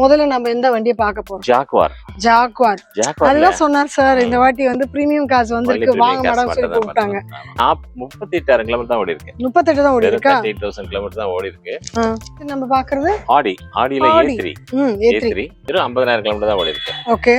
முதல்ல நம்ம எந்த வண்டியை பார்க்க போறோம்? ஜாக்வார். அதுதான் சொன்னார் சார், இந்த வாட்டி வந்து பிரீமியம் கார்ஸ் வந்திருக்கு, வாங்க மேடம் சொல்லி கூப்பிட்டாங்க. 38,000 கிலோமீட்டர் தான் ஓடி இருக்கு. 38 தான் ஓடி இருக்கா? 38,000 கிலோமீட்டர் தான் ஓடி இருக்கு. நம்ம பாக்குறது ஆடில A3 வெறும் 50,000 கிலோமீட்டர் தான் ஓடி இருக்கு. ஓகே.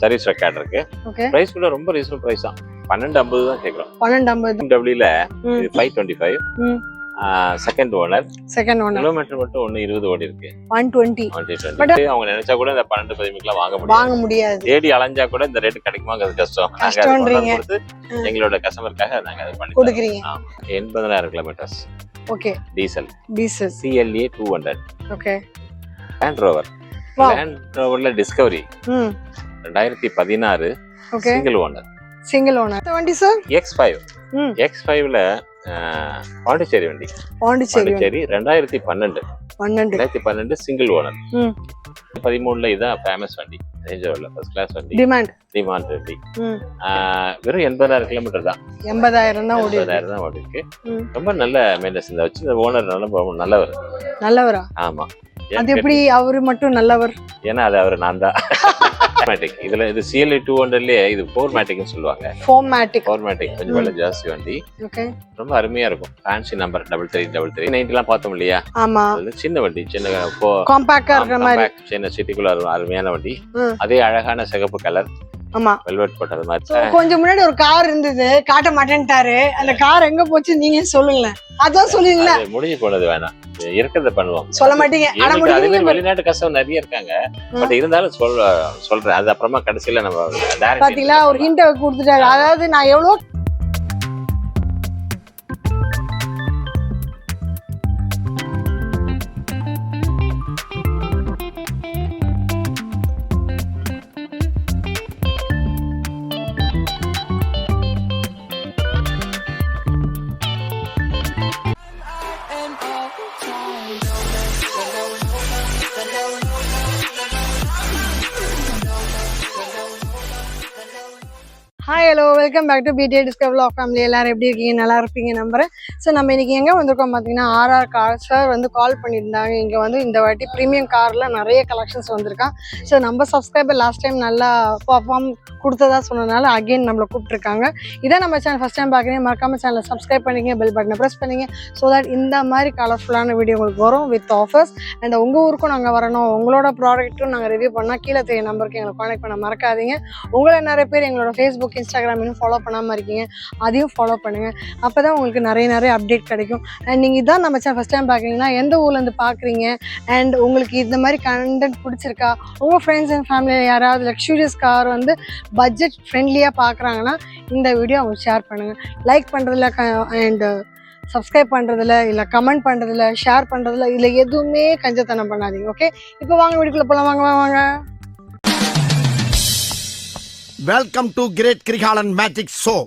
சர்வீஸ் ரெக்கார்ட் இருக்கு. பிரைஸ் கூட ரொம்ப ரீசனபிள் பிரைஸ் தான். 1250 தான் கேக்குறோம். 1250. BMW ல இது 525. செகண்ட் ஓனர் கிலோமீட்டர் மட்டும் 120 ஓடி இருக்கு. 120. பட் அவங்க நினைச்சா கூட இந்த 12-15 வாங்க முடியாது. தேடி அலைஞ்சா கூட இந்த ரேட் கிடைக்குமாங்கிறது கஷ்டம். எங்களோட கஸ்டமருக்காக நாங்க அதை பண்ணி கொடுக்குறீங்க. 80,000 kilometres. Okay. Diesel CLA 200. Okay. Land ரோவர்ல டிஸ்கவரி 2016 சிங்கிள் ஓனர் வண்டி சார். X5 ல பாண்டிச்சேரி வண்டி. 2012 சிங்கிள் ஓனர். 13ல இதான் ஃபேமஸ் வண்டி. ரேஞ்ச் ரோவர்ல ஃபர்ஸ்ட் கிளாஸ் வண்டி. டிமாண்ட் வண்டி. வெறும் 80,000 கிலோமீட்டர் தான். 80,000 தான் ஓடி இருக்கு. ரொம்ப நல்ல மெயின்டெனன்ஸ். இந்த வச்சு ஓனர் நல்லவரா? ஆமா. அது எப்படி அவரு மட்டும் நல்லவர்? ஏன்னா அது அவரு நான் தான். இதுல இது CLA 200லயே இது 4MATIC சொல்லுவாங்க. 4MATIC கொஞ்சம் விலை ஜாஸ்தி வண்டி. ரொம்ப அருமையா இருக்கும். ஃபேன்சி நம்பர் 3333 எல்லாம் பார்த்தோம் இல்லையா? ஆமா. சின்ன வண்டி, சின்ன காம்பாக்டா இருக்கிற மாதிரி சின்ன சிட்டிக்குள்ள அருமையான வண்டி. அதே அழகான சிகப்பு கலர். ஆமா, வெல்வெட் போட்டது மாதிரி. கொஞ்சம் முன்னாடி ஒரு கார் இருந்தது, காட்ட மாட்டேன்ட்டாரு. அந்த கார் எங்க போச்சு நீங்க சொல்லுங்களேன். அதான் சொல்லுவீங்களா? முடிஞ்சு போனது வேணாம், இருக்கிறத பண்ணுவோம். சொல்ல மாட்டீங்க. அதே வெளிநாட்டு கஷ்டம் நிறைய இருக்காங்க. பட் இருந்தாலும் சொல்றேன். அது அப்புறமா கடைசியில நம்ம பாத்தீங்களா ஒரு ஹிண்ட் கொடுத்துட்டாரு. அதாவது நான் எவ்வளவு hi hello welcome back to BTA Discover Vlog Family. எல்லாரும் எப்படி இருக்கீங்க? நல்லா இருப்பீங்க நம்புறேன். ஸோ நம்ம இன்னைக்கு எங்கே வந்திருக்கோம் பார்த்தீங்கன்னா, RR கார் சார் வந்து கால் பண்ணியிருந்தாங்க. இங்கே வந்து இந்த வாட்டி ப்ரீமியம் காரில் நிறைய கலெக்ஷன்ஸ் வந்திருக்கான். ஸோ நம்ம சப்ஸ்கிரைபர் லாஸ்ட் டைம் நல்லா பர்ஃபார்ம் கொடுத்ததா சொன்னதுனால அகெயின் நம்மளை கூப்பிட்டுருக்காங்க. இதான் நம்ம சேனல் ஃபஸ்ட் டைம் பார்க்குறீங்க, மறக்காமல் சேனலை சப்ஸ்கிரைப் பண்ணிங்க, பெல் பட்டனை ப்ரெஸ் பண்ணிங்க. ஸோ தட் இந்த மாதிரி கலர்ஃபுல்லான வீடியோ உங்களுக்கு வரும் வித் ஆஃபர்ஸ். அண்ட் உங்கள் ஊருக்கும் நாங்கள் வரணும், உங்களோட ப்ராடக்ட்டும் நாங்கள் ரிவ்யூ பண்ணால் கீழே தெரிய நம்பருக்கு எங்களை கான்டாக்ட் பண்ண மறக்காதீங்க. உங்களை நிறைய பேர் எங்களோட ஃபேஸ்புக், இன்ஸ்டாகிராம் இன்னும் ஃபாலோ பண்ணாமல் இருக்கீங்க, அதையும் ஃபாலோ பண்ணுங்கள். அப்போ தான் உங்களுக்கு நிறைய அப்டேட் கிடைக்கும். அண்ட் நீங்கள் இதான் நம்ம சேனல் ஃபஸ்ட் டைம் பார்க்குறீங்கன்னா எந்த ஊர்லேருந்து பார்க்குறீங்க, அண்ட் உங்களுக்கு இந்த மாதிரி கண்டென்ட் பிடிச்சிருக்கா, உங்கள் ஃப்ரெண்ட்ஸ் அண்ட் ஃபேமிலியில் யாராவது லக்ஸூரியஸ் கார் வந்து பட்ஜெட் ஃப்ரெண்ட்லியாக பார்க்குறாங்கன்னா இந்த வீடியோ அவங்களுக்கு ஷேர் பண்ணுங்கள். லைக் பண்ணுறதில்ல அண்ட் சப்ஸ்கிரைப் பண்ணுறதில்ல, இல்லை கமெண்ட் பண்ணுறதில்ல, ஷேர் பண்ணுறதில்ல, இல்லை எதுவுமே கஞ்சத்தனம் பண்ணாதீங்க. ஓகே, இப்போ வாங்க வீட்டுக்குள்ளே போகலாம். வாங்க. Welcome to Great Krigalan Magic Show.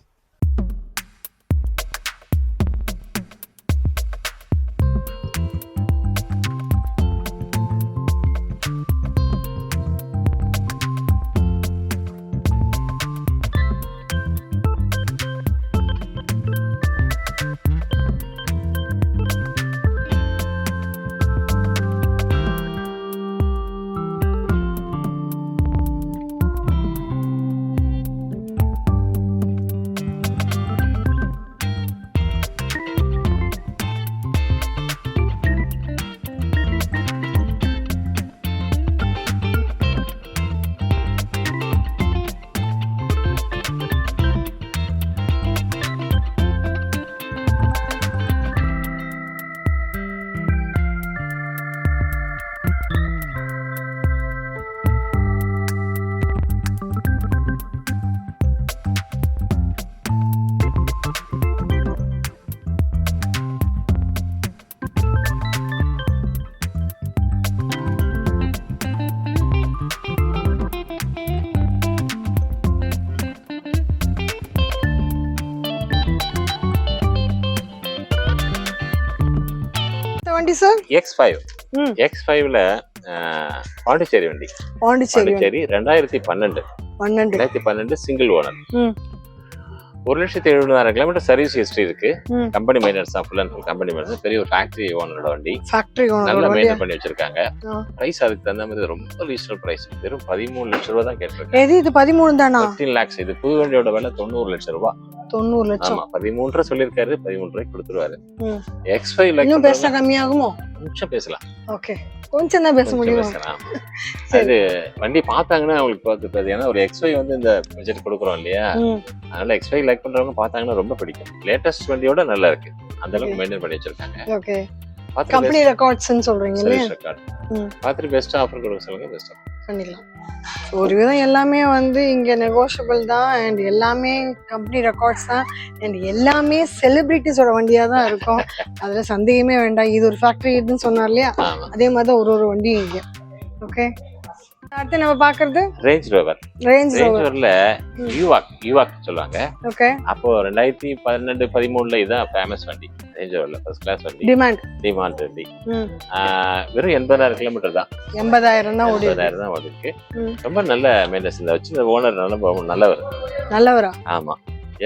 வண்டி சார் X5 ல பாண்டிச்சேரி வண்டி. 2012 single owner. 1,70,000 kilometre service history இருக்கு. ம். கம்பெனி மைனர்ஸ் தான், full and full company miners. பெரிய ஒரு ஃபேக்டரி ஓனரோட வண்டி, ஃபேக்டரி நல்லா ஓனர் மெயின்டைன் பண்ணி வச்சிருக்காங்க. ஆ. பிரைஸ் அதுக்கு தகுந்த மாதிரி ரொம்ப ரீசனபிள் பிரைஸ். வெறும் 13 லட்சம் ரூபாய் தான் கேட்டிருக்காங்க. எது இது 13 தானா? 15 lakhs. இது புது வண்டியோட விலை 90 லட்சம் ரூபாய். 90 லட்சம். ஆமா, 13 சொல்லிருக்காரு, 13 ரூபாய்க்கு கொடுத்துருவாரு. ம். X5 லைக் இன்னும் பேசினா கம்மியாகுமோ? கொஞ்சம் பேசலாம், ஓகே, கொஞ்சம் தான் பேச கொஞ்சம் முடியும். பேசலாம். அது வண்டி பார்த்தாங்கன்னா அவங்களுக்கு பார்த்துட்டு, ஏன்னா ஒரு X5 வந்து இந்த பட்ஜெட் கொடுக்குறோம் இல்லையா, ம். அதனால X5 லைக் பண்றவங்க பார்த்தாங்கன்னா ரொம்ப பிடிக்கும். லேட்டஸ்ட் வண்டியோட நல்லா இருக்கு, அந்த அளவுக்கு மெயின்டைன் பண்ணி வச்சிருக்காங்க. ஓகே, கம்பெனி ரெக்கார்ட்ஸ்னு சொல்றீங்க இல்லையா? ம். பார்த்துட்டு பெஸ்ட் ஆஃபர் கொடுக்க சொல்லுங்க, பெஸ்ட் பண்ணிக்கலாம். ஒரு விதம் எல்லாமே வந்து இங்க நெகோஷியபிள் தான், அண்ட் எல்லாமே கம்பெனி ரெக்கார்ட்ஸ் தான், அண்ட் எல்லாமே செலிபிரிட்டிஸோட வண்டியா தான் இருக்கும். அதுல சந்தேகமே வேண்டாம். இது ஒரு ஃபேக்டரி இதுன்னு சொன்னார் இல்லையா, ஆமா. அதே மாதிரி தான் ஒரு வண்டி இங்க. ஓகே, அடுத்து நம்ம பாக்குறது range rover. Range range rover. ரோவர்ல யூவாக் சொல்லுவாங்க. ஓகே, அப்போ 2012-13 இதான் ஃபேமஸ் வண்டி. ரேஞ்ச் ரோவர்ல ஃபர்ஸ்ட் கிளாஸ் வண்டி, டிமாண்ட் வண்டி. ம். வெறும் 80,000 கிலோமீட்டர் தான், 80,000 தான் ஓடி 80,000 தான் ஓடி இருக்கு. ம். ரொம்ப நல்ல மெயின்டெனன்ஸ். இந்த வச்சு இந்த ஓனர் நல்லவர். நல்லவரா? ஆமா.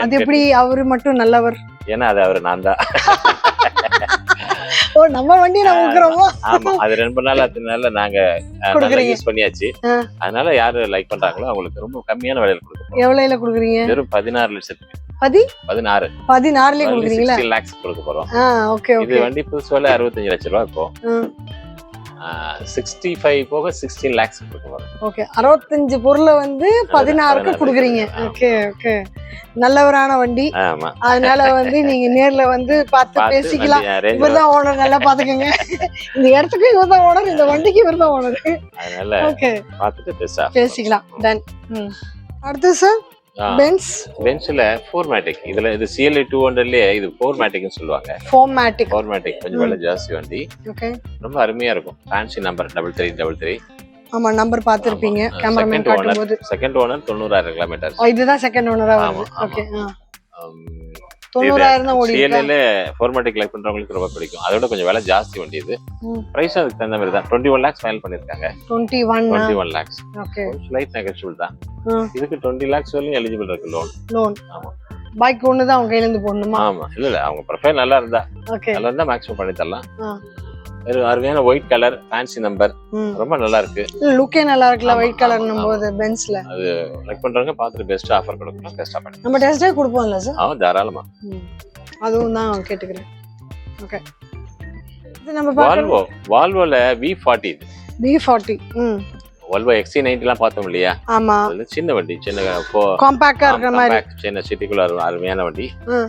அது எப்படி அவரு மட்டும் நல்லவர்? ஏன்னா அது அவரு நான் தான். ஓ, நம்ம வண்டி நம்ம ஊக்குறோமோ? ஆமா, அது 2 நாள் அதனால நாங்க கொடுக்குறீங்க. யூஸ் பண்ணியாச்சு. அதனால யாரு லைக் பண்றாங்களோ அவங்களுக்கு ரொம்ப கம்மியான விலையில கொடுப்போம். எவ்வளவுல குடுக்குறீங்க? வெறும் 16 லட்சத்துக்கு. 16 16லயே குடுக்குறீங்களா? 16 lakhs கொடுக்க போறோம். ஓகே இது ஓகே. வண்டி புதுசு விலை 65 லட்சம் ரூபாய். இப்போ 65 போக 16 lakhs கொடுக்க போறோம். ஓகே, 65 பொருளை வந்து 16க்கு குடுக்குறீங்க. ஓகே ஓகே, நல்லவரான வண்டி. ஆமா, அதனால வந்து நீங்க நேர்ல வந்து பார்த்து பேசிக்கலாம். இவர்தான் ஓனர், நல்லா பாத்துக்கங்க. இந்த இடத்துக்கு இவர்தான் ஓனர், இந்த வண்டிக்கு இவர்தான் ஓனர். அதனால ஓகே, பார்த்துட்டு பேசிக்கலாம். டன். அடுத்து சார் பென்ஸ்ல 4matic. இதுல இது CLA 200லயே இது 4maticனு சொல்லுவாங்க. 4matic கொஞ்சம் விலை ஜாஸ்தி வண்டி. ஓகே, ரொம்ப அருமையா இருக்கும். Fancy number 3333. ஆமா, நம்பர் பாத்துருப்பீங்க கேமராமேன் காட்டும்போது. Second owner 90,000 kilometre. இதுதான் செகண்ட் ஓனரா வருது. ஓகே, 90,000 தான் ஓடி இருக்கு. CLA 4matic லைக் பண்றவங்களுக்கு ரொம்ப பிடிக்கும். அதோட கொஞ்சம் விலை ஜாஸ்தி வண்டி. இது பிரைஸ் அதுக்கு தகுந்த மாதிரி தான். 21 lakhs ஃபைனல் பண்ணிருக்காங்க. 21 lakhs. ஓகே, ஸ்லைட் நெகோஷியபிள் தான். இதுக்கு 20 lakhs வரையும் எலிஜிபிள் இருக்கு லோன். ஆமா, பைக் ஒண்ணு தான் அவங்க கையில இருந்து போடணுமா? ஆமா, இல்ல அவங்க ப்ரொஃபைல் நல்லா இருந்தா, ஓகே, நல்லா இருந்தா மேக்ஸிமம் பண்ணி தரலாம். ஒரு அருமையான ஒயிட் கலர் ஃபேன்சி நம்பர், ரொம்ப நல்லா இருக்கு. லுக்கே நல்லா இருக்குல ஒயிட் கலர்னும் போது பென்ஸ்ல. அது லைக் பண்றவங்க பார்த்துட்டு பெஸ்ட் ஆஃபர் கொடுக்கணும், பெஸ்டா பண்ணி நம்ம டெஸ்ட் ட்ரைவ் கொடுப்போம்ல சார்? தாராளமா. அதுவும் தான் கேட்டுக்கிறேன். ஓகே, இது நம்ம வால்வோல V40. இது V40. வால்வோ XC90 எல்லாம் பார்த்தோம் இல்லையா? ஆமா, சின்ன வண்டி, சின்ன காம்பாக்டா இருக்கிற மாதிரி சின்ன சிட்டிக்குள்ள அருமையான வண்டி.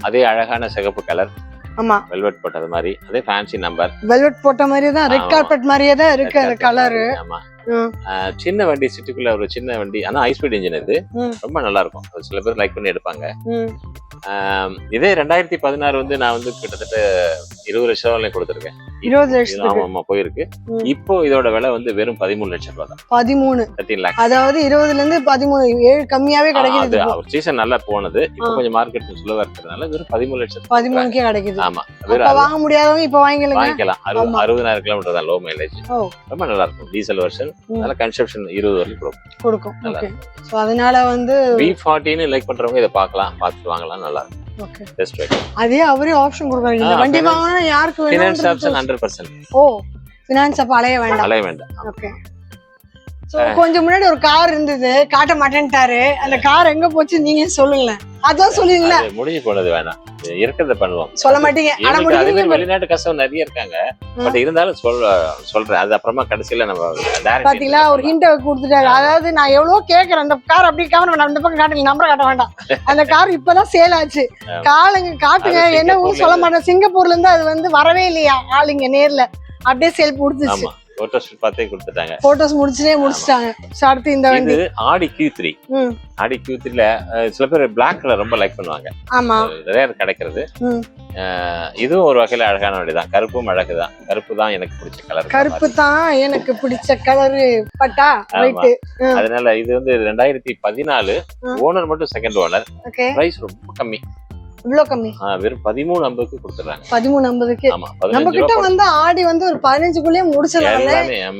அதே அழகான சிகப்பு கலர். ஆமா, வெல்வெட் போட்டது மாதிரி. அதே ஃபேன்சி நம்பர். வெல்வெட் போட்ட மாதிரியே தான், ரெட் கார்பெட் மாதிரியே தான் இருக்கு அந்த கலர். ஆமா, சின்ன வண்டி, சிட்டிக்குள்ள ஒரு சின்ன வண்டி. ஆனா ஹை ஸ்பீட் இன்ஜின். இது ரொம்ப நல்லா இருக்கும். சில பேர் லைக் பண்ணி எடுப்பாங்க. இதே 2016 வந்து நான் வந்து கிட்டத்தட்ட 20 லட்சம் கொடுத்துருக்கேன். 20 லட்சம் ஆமா போயிருக்கு. இப்போ இதோட விலை வந்து வெறும் 13 லட்சம் ரூபாய் தான். 13 lakhs. அதாவது 20ல இருந்து 13, 7 கம்மியாவே கிடைக்குது. ஒரு சீசன் நல்லா போனது. இப்போ கொஞ்சம் மார்க்கெட் ஸ்லோவா இருக்கிறதுனால வெறும் 13 லட்சம் 13க்கே கிடைக்குது. ஆமா, வாங்க முடியாதவங்க இப்ப வாங்கிக்கலாம். 60,000 கிலோமீட்டர் தான் லோ மைலேஜ். ரொம்ப நல்லா இருக்கும். Diesel version. நல்ல கன்சப்ஷன் 20 வரைக்கும் கொடுக்கும். ஓகே, சோ அதனால வந்து V40 லைக் பண்றவங்க இத பார்க்கலாம், பார்த்துட்டு வாங்கலாம். நல்லா இருக்கும். Okay, best right. அதே அவரே ஆப்ஷன் கொடுக்குறாங்க. இந்த வண்டி வாங்குனா யாருக்கு வேணும்? Finance option 100%. ஓ, ஃபைனான்ஸ் அப்ப அலைய வேண்டாம். ஓகே, சோ கொஞ்சம் முன்னாடி ஒரு கார் இருந்தது, காட்ட மாட்டேன்ட்டாரு. அந்த கார் எங்க போச்சு நீங்க சொல்லுங்களேன். அதான் சொல்லுவீங்களா? முடிஞ்சு போனது வேணாம், இருக்கிறத பண்ணுவோம். சொல்ல மாட்டீங்க. ஆனா முடிஞ்சு வெளிநாட்டு கஸ்டமர் நிறைய இருக்காங்க. பட் இருந்தாலும் சொல்றேன். அது அப்புறமா கடைசியில நம்ம பாத்தீங்களா ஒரு ஹிண்ட் கொடுத்துட்டாரு. அதாவது நான் எவ்வளவு கேக்குறேன், அந்த கார் அப்படி கேமரா அந்த பக்கம் காட்டுங்க, நம்பர் காட்ட வேண்டாம். அந்த கார் இப்பதான் சேல் ஆச்சு. காட்டுங்க, என்ன ஊர் சொல்ல மாட்டேன். சிங்கப்பூர்ல இருந்து அது வந்து வரவே இல்லையா ஆளுங்க நேர்ல, அப்படியே சேல் கொடுத்துச்சு. போட்டோஸ் பார்த்தே கொடுத்துட்டாங்க. போட்டோஸ் முடிச்சிட்டாங்க. அடுத்து இந்த வண்டி ஆடி Q3. ஆடி Q3ல சில பேர் பிளாக் கலர் ரொம்ப லைக் பண்ணுவாங்க. ஆமா, நிறைய கிடைக்கிறது. இதுவும் ஒரு வகையில அழகான வண்டி தான். கருப்பும் அழகுதான். கருப்பு தான் எனக்கு பிடிச்ச கலர். கருப்பு தான் எனக்கு பிடிச்ச கலர். பட்டா ரைட். அதனால இது வந்து 2014. ஓனர் மட்டும் செகண்ட் ஓனர். பிரைஸ் ரொம்ப கம்மி. இவ்வளவு கம்மி? வெறும் 1350க்கு கொடுத்துறாங்க. 1350க்கு. நம்ம கிட்ட வந்து ஆடி வந்து ஒரு 15க்குள்ளே முடிச்சலாம்ல.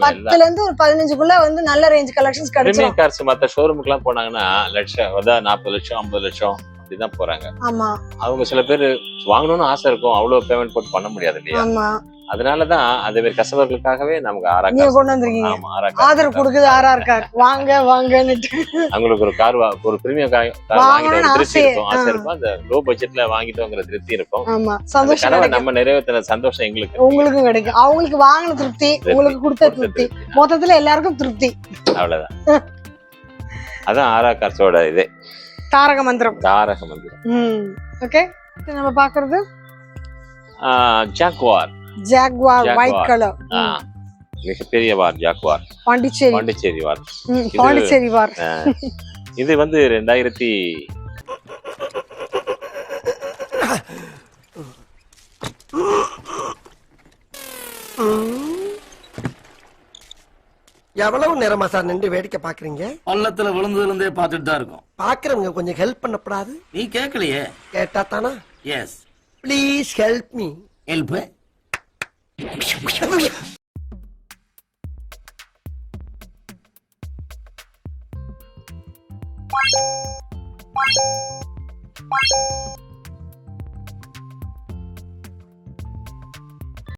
10ல இருந்து ஒரு 15க்குள்ள வந்து நல்ல ரேஞ்ச் கலெக்ஷன்ஸ் கிடைக்கும். பிரீமியம் கார்ஸ் மத்த ஷோரூமுக்கு எல்லாம் போனாங்கன்னா லட்சம், அதான் 40 லட்சம் 50 லட்சம் அப்படிதான் போறாங்க. ஆமா அவங்க சில பேர் வாங்கணும்னு ஆசை இருக்கும், அவ்வளவு பேமெண்ட் போட்டு பண்ண முடியாது இல்லையா? ஆமா அதனாலதான் அதே மாதிரி கஸ்டமர்களுக்காகவே நமக்கு ஆரா நீங்க கார். கொண்டு வந்திருக்கீங்க. ஆமா, ஆரா ஆதரவு கொடுக்குது RR கார். வாங்க வாங்கன்னுட்டு அவங்களுக்கு ஒரு கார் ஒரு பிரீமியம் கார் வாங்கிட்டு திருப்தி இருக்கும், ஆசை இருக்கும். அந்த லோ பட்ஜெட்ல வாங்கிட்டோங்கிற திருப்தி இருக்கும். ஆமா அந்த சந்தோஷம் கனவை கிடைக்கும். நம்ம நிறைவேற்றின சந்தோஷம் எங்களுக்கு உங்களுக்கும் கிடைக்கும். அவங்களுக்கு வாங்கின திருப்தி, உங்களுக்கு கொடுத்த திருப்தி, மொத்தத்துல எல்லாருக்கும் திருப்தி. அவ்வளவுதான். அதான் ஆரா கார்ஸோட இது தாரக மந்திரம். தாரக மந்திரம். ஓகே, நம்ம பாக்குறது ஜாக்வார். Jaguar white colour. மிகப்பெரிய வார் ஜாக்வார். பாண்டிச்சேரி பாண்டிச்சேரி வார். பாண்டிச்சேரி வார். இது வந்து 2000 எவ்வளவு நேரமா சார் நின்று வேடிக்கை பாக்குறீங்க? பள்ளத்துல விழுந்ததுல இருந்தே பார்த்துட்டு தான் இருக்கும். பாக்குறவங்க கொஞ்சம் ஹெல்ப் பண்ணப்படாது? நீ கேட்கலையே. கேட்டா தானா? Yes, please help me. Help.